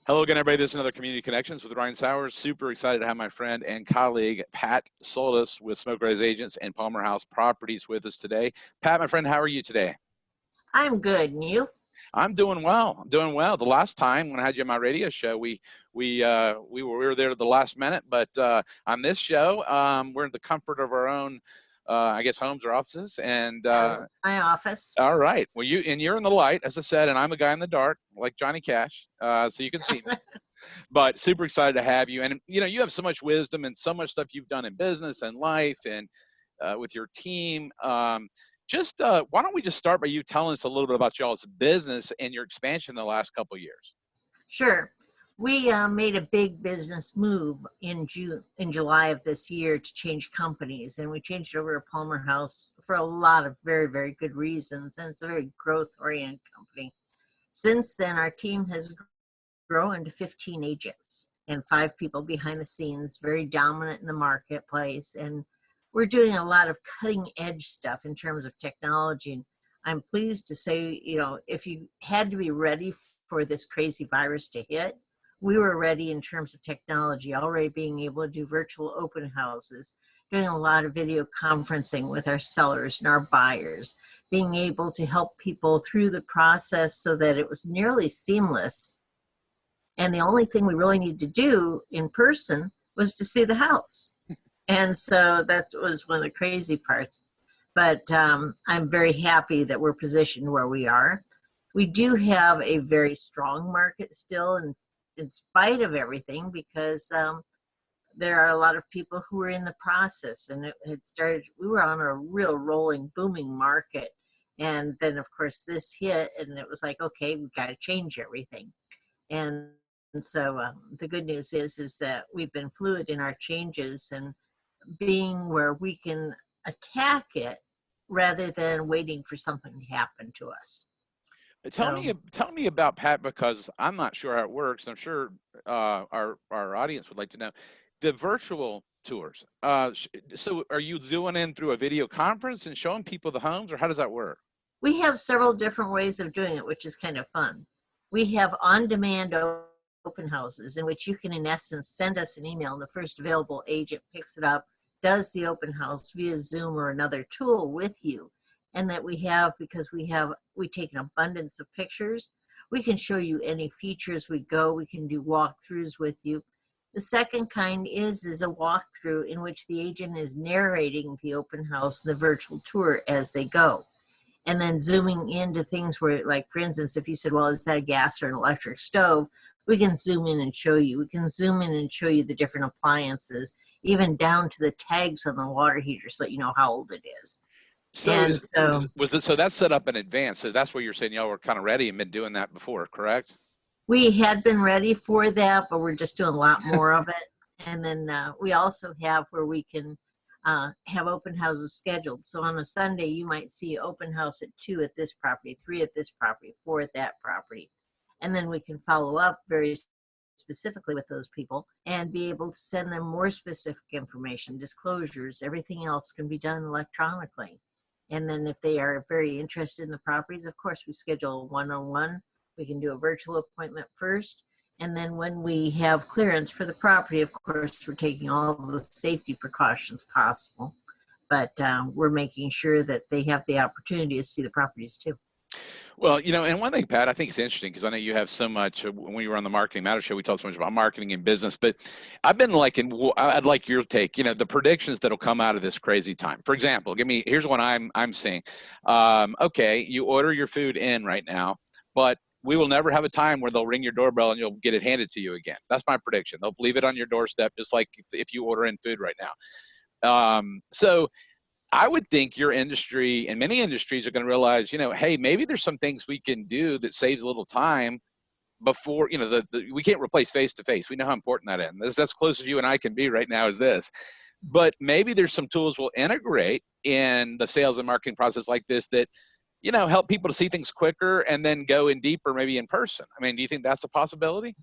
Hello again, everybody. This is another Community Connections with Ryan Sauers. Super excited to have my friend and colleague, Pat Soltys with Smoke Res Agents and Palmer House Properties with us today. Pat, my friend, how are you today? I'm good, and you? I'm doing well. I'm doing well. The last time when I had you on my radio show, we were there at the last minute, but on this show, we're in the comfort of our own, I guess, homes or offices. And That's my office. all right. Well, you're in the light, as I said, and I'm a guy in the dark, like Johnny Cash. So you can see me. But super excited to have you. And, you know, you have so much wisdom and so much stuff you've done in business and life and with your team. Why don't we just start by you telling us a little bit about y'all's business and your expansion in the last couple of years? Sure. We made a big business move in July of this year to change companies, and we changed over to Palmer House for a lot of very, very good reasons, and it's a very growth-oriented company. Since then, our team has grown to 15 agents and 5 people behind the scenes, very dominant in the marketplace, and we're doing a lot of cutting-edge stuff in terms of technology. And I'm pleased to say, you know, if you had to be ready for this crazy virus to hit, we were ready in terms of technology, already being able to do virtual open houses, doing a lot of video conferencing with our sellers and our buyers, being able to help people through the process so that it was nearly seamless. And the only thing we really needed to do in person was to see the house. And so that was one of the crazy parts. But I'm very happy that we're positioned where we are. We do have a very strong market still, and in spite of everything, because there are a lot of people who are in the process, and it had started, we were on a real rolling, booming market. And then of course this hit, and it was like, okay, we've got to change everything. And so the good news is that we've been fluid in our changes and being where we can attack it rather than waiting for something to happen to us. Tell me about Pat, because I'm not sure how it works. I'm sure our audience would like to know the virtual tours. So are you doing in through a video conference and showing people the homes, or how does that work? We have several different ways of doing it, which is kind of fun. We have on-demand open houses in which you can, in essence, send us an email, and the first available agent picks it up, does the open house via Zoom or another tool with you. And that we have, because we take an abundance of pictures, we can show you any features we go, we can do walkthroughs with you. The second kind is a walkthrough in which the agent is narrating the open house and the virtual tour as they go. And then zooming into things where, like, for instance, if you said, well, is that a gas or an electric stove? We can zoom in and show you. We can zoom in and show you the different appliances, even down to the tags on the water heater, so that you know how old it is. So so that's set up in advance. So that's what you're saying, y'all were kind of ready and been doing that before, correct? We had been ready for that, but we're just doing a lot more of it. And then we also have where we can have open houses scheduled. So on a Sunday, you might see open house at 2 at this property, 3 at this property, 4 at that property. And then we can follow up very specifically with those people and be able to send them more specific information, disclosures. Everything else can be done electronically. And then if they are very interested in the properties, of course, we schedule a one-on-one. We can do a virtual appointment first. And then when we have clearance for the property, of course, we're taking all the safety precautions possible. But we're making sure that they have the opportunity to see the properties too. Well, you know, and one thing, Pat, I think it's interesting because I know you have so much. When we were on the Marketing Matters show, we talked so much about marketing and business. But I've been I'd like your take. You know, the predictions that'll come out of this crazy time. For example, here's what I'm seeing. Okay, you order your food in right now, but we will never have a time where they'll ring your doorbell and you'll get it handed to you again. That's my prediction. They'll leave it on your doorstep, just like if you order in food right now. So I would think your industry and many industries are going to realize, you know, hey, maybe there's some things we can do that saves a little time before, you know, we can't replace face-to-face. We know how important that is. That's close as you and I can be right now is this. But maybe there's some tools we'll integrate in the sales and marketing process like this that, you know, help people to see things quicker and then go in deeper, maybe in person. I mean, do you think that's a possibility?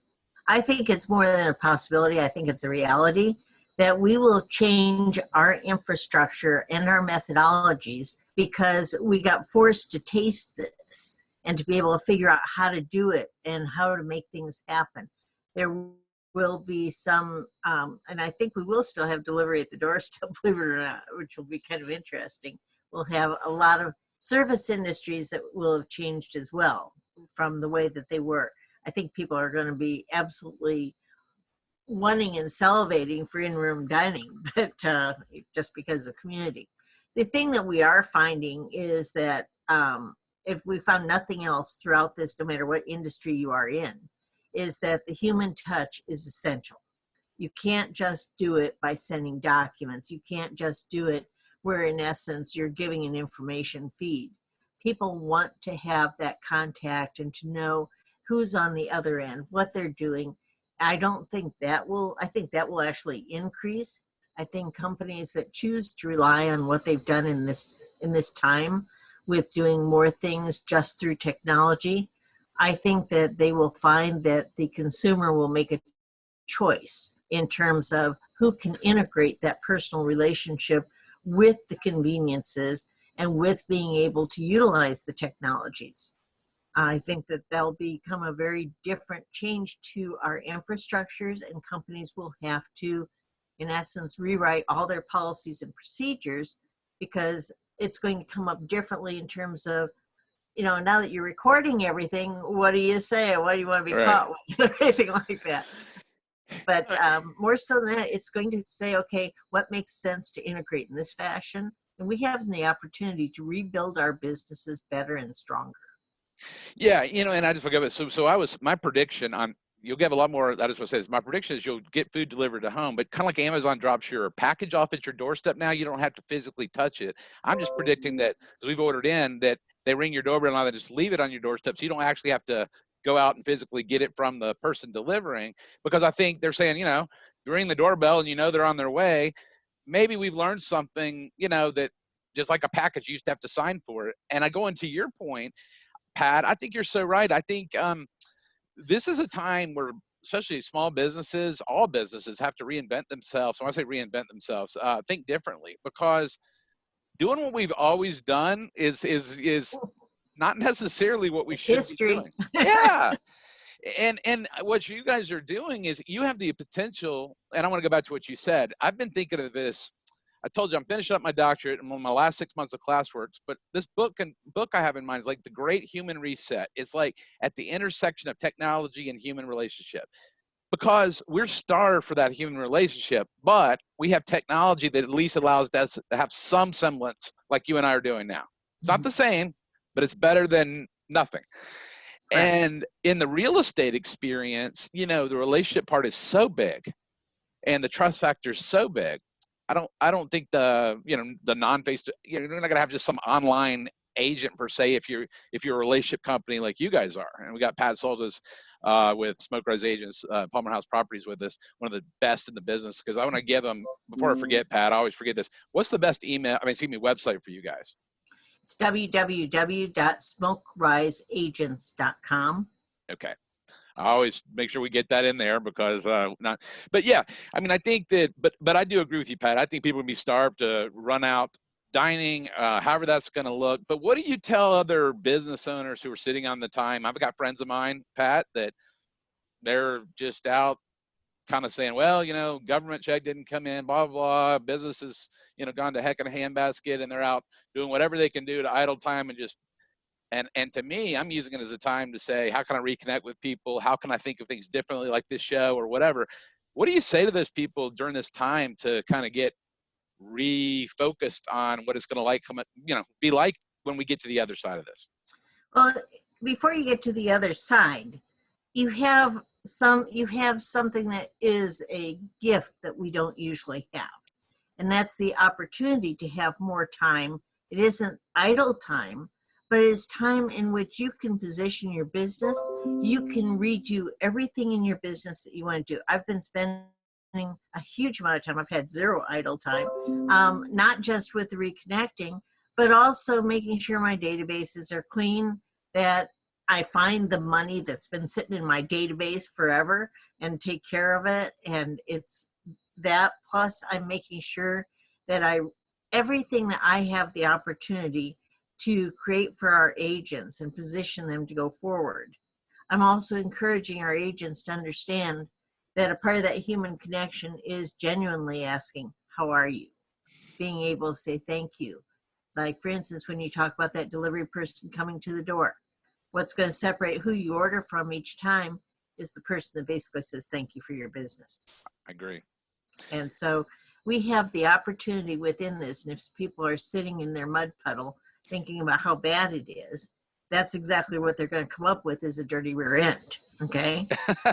I think it's more than a possibility. I think it's a reality that we will change our infrastructure and our methodologies because we got forced to taste this and to be able to figure out how to do it and how to make things happen. There will be some, and I think we will still have delivery at the doorstep, believe it or not, which will be kind of interesting. We'll have a lot of service industries that will have changed as well from the way that they were. I think people are going to be absolutely wanting and salivating for in-room dining, but just because of community. The thing that we are finding is that if we found nothing else throughout this, no matter what industry you are in, is that the human touch is essential. You can't just do it by sending documents. You can't just do it where in essence you're giving an information feed. People want to have that contact and to know who's on the other end, what they're doing. I think that will actually increase. I think companies that choose to rely on what they've done in this time with doing more things just through technology, I think that they will find that the consumer will make a choice in terms of who can integrate that personal relationship with the conveniences and with being able to utilize the technologies. I think that that'll become a very different change to our infrastructures, and companies will have to, in essence, rewrite all their policies and procedures because it's going to come up differently in terms of, now that you're recording everything, what do you say? What do you want to be caught with? Or anything like that. But more so than that, it's going to say, okay, what makes sense to integrate in this fashion? And we have the opportunity to rebuild our businesses better and stronger. Yeah, and I just forgot it. So my prediction on, you'll get a lot more. I just want to say this. My prediction is you'll get food delivered to home, but kind of like Amazon drops your package off at your doorstep now, you don't have to physically touch it. I'm just predicting that, because we've ordered in, that they ring your doorbell and they just leave it on your doorstep, so you don't actually have to go out and physically get it from the person delivering. Because I think they're saying, you ring the doorbell and they're on their way. Maybe we've learned something, that just like a package, you used to have to sign for it. And I go into your point, Pat, I think you're so right. I think this is a time where, especially small businesses, all businesses have to reinvent themselves. So when I say reinvent themselves, think differently, because doing what we've always done is not necessarily what we should be doing. Yeah. And what you guys are doing is you have the potential, and I want to go back to what you said. I've been thinking of this. I told you I'm finishing up my doctorate and my last 6 months of classwork, but this book I have in mind is like The Great Human Reset. It's like at the intersection of technology and human relationship, because we're starved for that human relationship, but we have technology that at least allows us to have some semblance like you and I are doing now. It's not the same, but it's better than nothing. Correct. And in the real estate experience, the relationship part is so big and the trust factor is so big. I don't think the non-face, you're not gonna have just some online agent per se if you're a relationship company like you guys are. And we got Pat Soltys with Smoke Rise Agents, Palmer House Properties with us, one of the best in the business. Because I want to give them, before I forget, Pat, I always forget this. What's the best website for you guys? It's www.smokeriseagents.com. Okay. I always make sure we get that in there because but yeah, I think that, but I do agree with you, Pat. I think people would be starved to run out dining, however that's going to look. But what do you tell other business owners who are sitting on the time? I've got friends of mine, Pat, that they're just out kind of saying, well, government check didn't come in, blah, blah, business is, gone to heck in a handbasket, and they're out doing whatever they can do to idle time and just, and to me, I'm using it as a time to say, how can I reconnect with people? How can I think of things differently, like this show or whatever? What do you say to those people during this time to kind of get refocused on what it's going to be like when we get to the other side of this? Well, before you get to the other side, you have something that is a gift that we don't usually have. And that's the opportunity to have more time. It isn't idle time, but it is time in which you can position your business. You can redo everything in your business that you want to do. I've been spending a huge amount of time. I've had zero idle time, not just with the reconnecting, but also making sure my databases are clean, that I find the money that's been sitting in my database forever and take care of it. And it's that, plus I'm making sure that everything that I have the opportunity to create for our agents and position them to go forward. I'm also encouraging our agents to understand that a part of that human connection is genuinely asking, how are you? Being able to say thank you. Like, for instance, when you talk about that delivery person coming to the door, what's going to separate who you order from each time is the person that basically says thank you for your business. I agree. And so we have the opportunity within this. And if people are sitting in their mud puddle thinking about how bad it is, that's exactly what they're going to come up with, is a dirty rear end. Okay.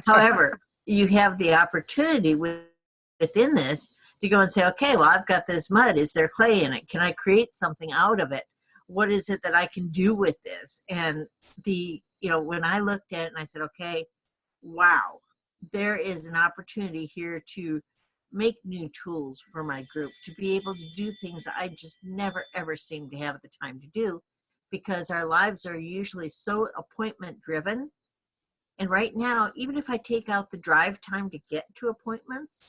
However, you have the opportunity within this to go and say, okay, well, I've got this mud. Is there clay in it? Can I create something out of it? What is it that I can do with this? And when I looked at it and I said, okay, wow, there is an opportunity here to make new tools for my group, to be able to do things I just never, ever seem to have the time to do, because our lives are usually so appointment driven. And right now, even if I take out the drive time to get to appointments,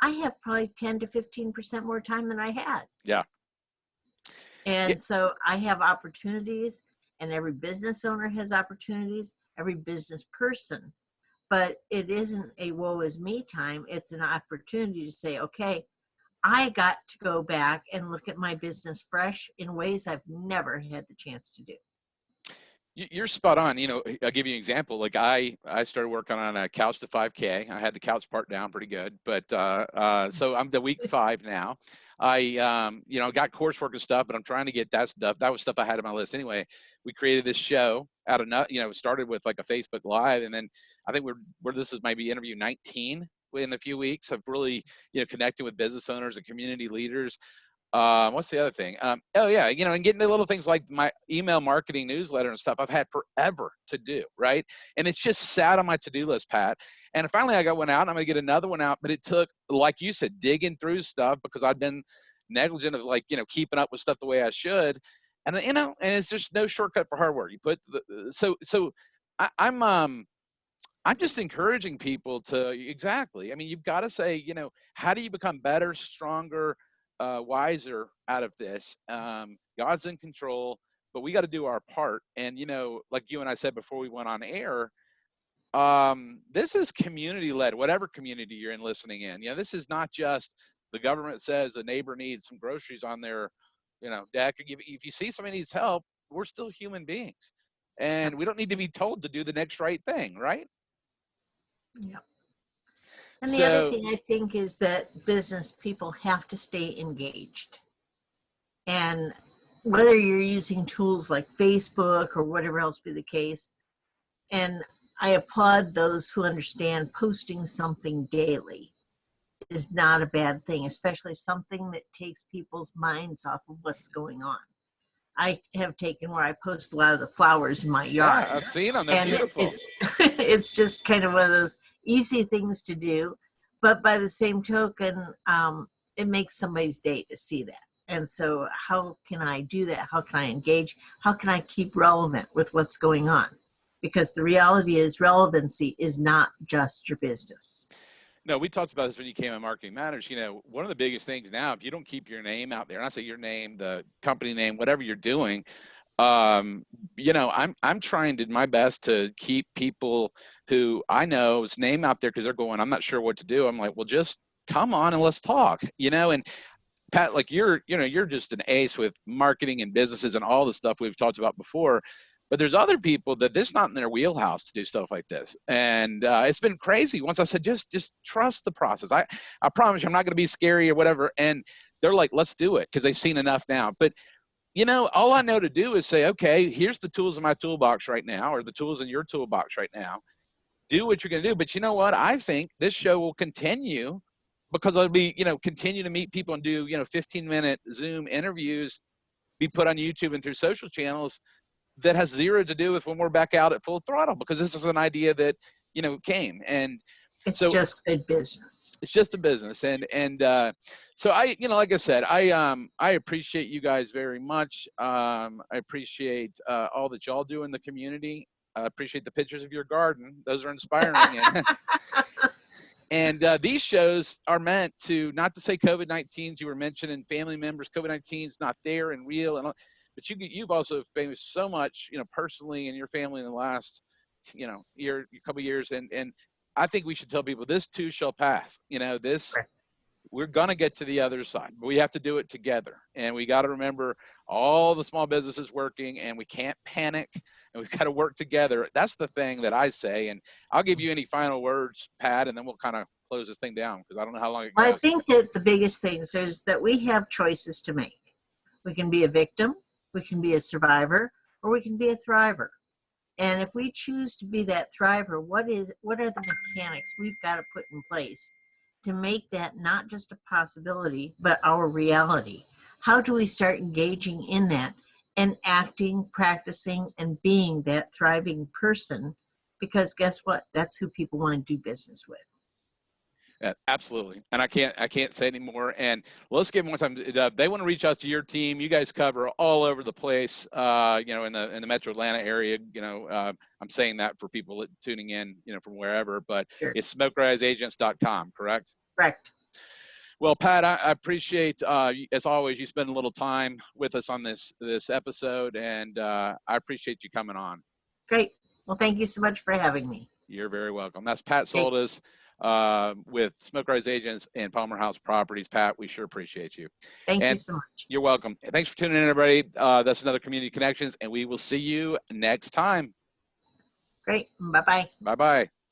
I have probably 10 to 15% more time than I had. Yeah. And so I have opportunities, and every business owner has opportunities, every business person. But it isn't a woe is me time. It's an opportunity to say, okay, I got to go back and look at my business fresh in ways I've never had the chance to do. You're spot on. I'll give you an example. Like I started working on a couch to 5K. I had the couch part down pretty good, but so I'm the week 5 now. I got coursework and stuff, but I'm trying to get that stuff. That was stuff I had on my list anyway. We created this show out of started with like a Facebook Live, and then I think this is maybe interview 19 in a few weeks of really connecting with business owners and community leaders. What's the other thing? And getting the little things like my email marketing newsletter and stuff I've had forever to do, right? And it's just sat on my to-do list, Pat. And finally I got one out, and I'm gonna get another one out, but it took, like you said, digging through stuff because I've been negligent of keeping up with stuff the way I should. And and it's just no shortcut for hard work. You put I'm just encouraging people to, exactly. I mean, you've got to say, how do you become better, stronger, wiser out of this? God's in control, but we got to do our part. And, like you and I said before we went on air, this is community led, whatever community you're in listening in. This is not just the government says a neighbor needs some groceries on their, deck. If you see somebody needs help, we're still human beings, and we don't need to be told to do the next right thing, right? Yeah. And the other So, thing I think is that business people have to stay engaged. And whether you're using tools like Facebook or whatever else be the case, and I applaud those who understand posting something daily is not a bad thing, especially something that takes people's minds off of what's going on. I have taken where I post a lot of the flowers in my yard. yeah, I've seen them. They're And beautiful. it's just kind of one of those easy things to do. But by the same token, it makes somebody's day to see that. And so how can I do that? How can I engage? How can I keep relevant with what's going on? Because the reality is relevancy is not just your business. No, we talked about this when you came on Marketing Matters. One of the biggest things now, if you don't keep your name out there, and I say your name, the company name, whatever you're doing, I'm trying to my best to keep people who I know's name out there, because they're going, I'm not sure what to do. I'm like, well, just come on and let's talk, and Pat, like you're just an ace with marketing and businesses and all the stuff we've talked about before. But there's other people that this is not in their wheelhouse to do stuff like this. And it's been crazy. Once I said, just trust the process. I promise you, I'm not going to be scary or whatever. And they're like, let's do it, because they've seen enough now. But, all I know to do is say, okay, here's the tools in my toolbox right now, or the tools in your toolbox right now. Do what you're going to do. But you know what? I think this show will continue, because I'll be, continue to meet people and do, 15-minute Zoom interviews, be put on YouTube and through social channels, that has zero to do with when we're back out at full throttle, because this is an idea that, came. And It's so just good business. it's just a business. And so I, like I said, I appreciate you guys very much. I appreciate all that y'all do in the community. I appreciate the pictures of your garden. Those are inspiring. And these shows are meant to, not to say COVID-19, you were mentioning family members, COVID-19 is not there and real, but you've also faced so much, personally in your family in the last year, a couple years, and I think we should tell people this too shall pass. This, Right. we're going to get to the other side, but we have to do it together. And we got to remember all the small businesses working, and we can't panic, and we've got to work together. That's the thing that I say. And I'll give you any final words, Pat, and then we'll kind of close this thing down because I don't know how long it I goes. think that the biggest things is that we have choices to make. We can be a victim, we can be a survivor, or we can be a thriver. And if we choose to be that thriver, what are the mechanics we've got to put in place to make that not just a possibility, but our reality? How do we start engaging in that and acting, practicing, and being that thriving person? Because guess what? That's who people want to do business with. Yeah, absolutely. And I can't say anymore. And let's give them one time. They want to reach out to your team. You guys cover all over the place, in the Metro Atlanta area. I'm saying that for people tuning in, from wherever, but Sure. it's smokeriseagents.com, correct? Correct. Well, Pat, I appreciate, as always, you spend a little time with us on this episode, and I appreciate you coming on. Great. Well, thank you so much for having me. You're very welcome. That's Pat Great. Soltys with Smokerise Agents and Palmer House Properties. Pat, we sure appreciate you. Thank you so much. You're welcome. Thanks for tuning in, everybody. That's another Community Connections, and we will see you next time. Great. Bye-bye. Bye-bye.